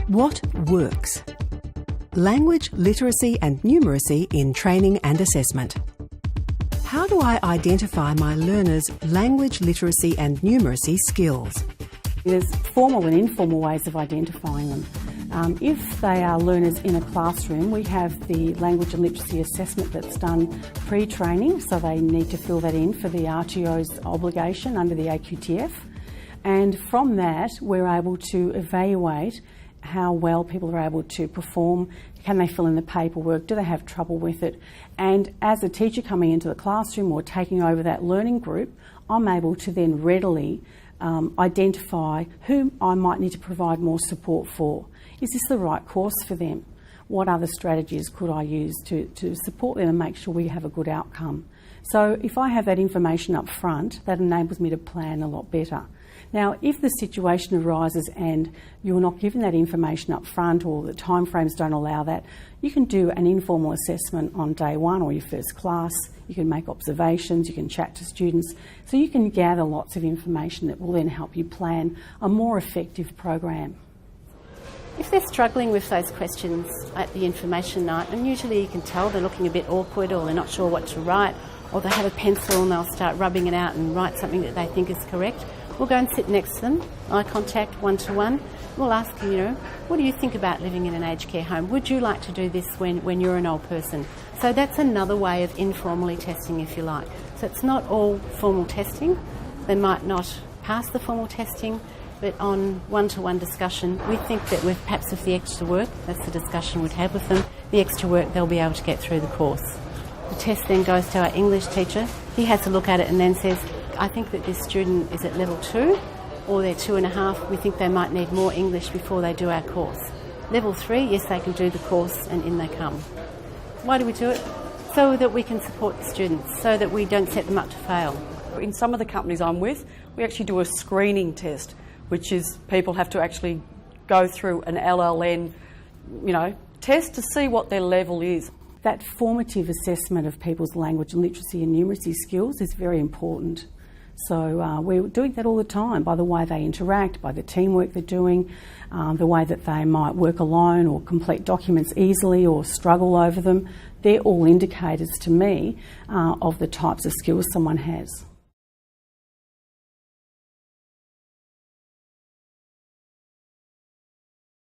What works? Language, literacy and numeracy in training and assessment. How do I identify my learners' language, literacy and numeracy skills? There's formal and informal ways of identifying them. If they are learners in a classroom, we have the language and literacy assessment that's done pre-training, so they need to fill that in for the RTO's obligation under the AQTF. And from that, we're able to evaluate how well people are able to perform. Can they fill in the paperwork? Do they have trouble with it? And as a teacher coming into the classroom or taking over that learning group, I'm able to then readily identify who I might need to provide more support for. Is this the right course for them? What other strategies could I use to support them and make sure we have a good outcome? So if I have that information up front, that enables me to plan a lot better. Now, if the situation arises and you're not given that information up front or the timeframes don't allow that, you can do an informal assessment on day one or your first class. You can make observations, you can chat to students. So you can gather lots of information that will then help you plan a more effective program. If they're struggling with those questions at the information night, and usually you can tell they're looking a bit awkward or they're not sure what to write, or they have a pencil and they'll start rubbing it out and write something that they think is correct, we'll go and sit next to them, eye contact, one-to-one. We'll ask, what do you think about living in an aged care home? Would you like to do this when you're an old person? So that's another way of informally testing, if you like. So it's not all formal testing. They might not pass the formal testing, but on one-to-one discussion, we think that with perhaps the extra work, that's the discussion we'd have with them, the extra work they'll be able to get through the course. The test then goes to our English teacher. He has a look at it and then says, I think that this student is at level 2 or they're 2.5. We think they might need more English before they do our course. Level 3, yes, they can do the course and in they come. Why do we do it? So that we can support the students, so that we don't set them up to fail. In some of the companies I'm with, we actually do a screening test, which is people have to actually go through an LLN, test to see what their level is. That formative assessment of people's language and literacy and numeracy skills is very important. So we're doing that all the time by the way they interact, by the teamwork they're doing, the way that they might work alone or complete documents easily or struggle over them. They're all indicators to me of the types of skills someone has.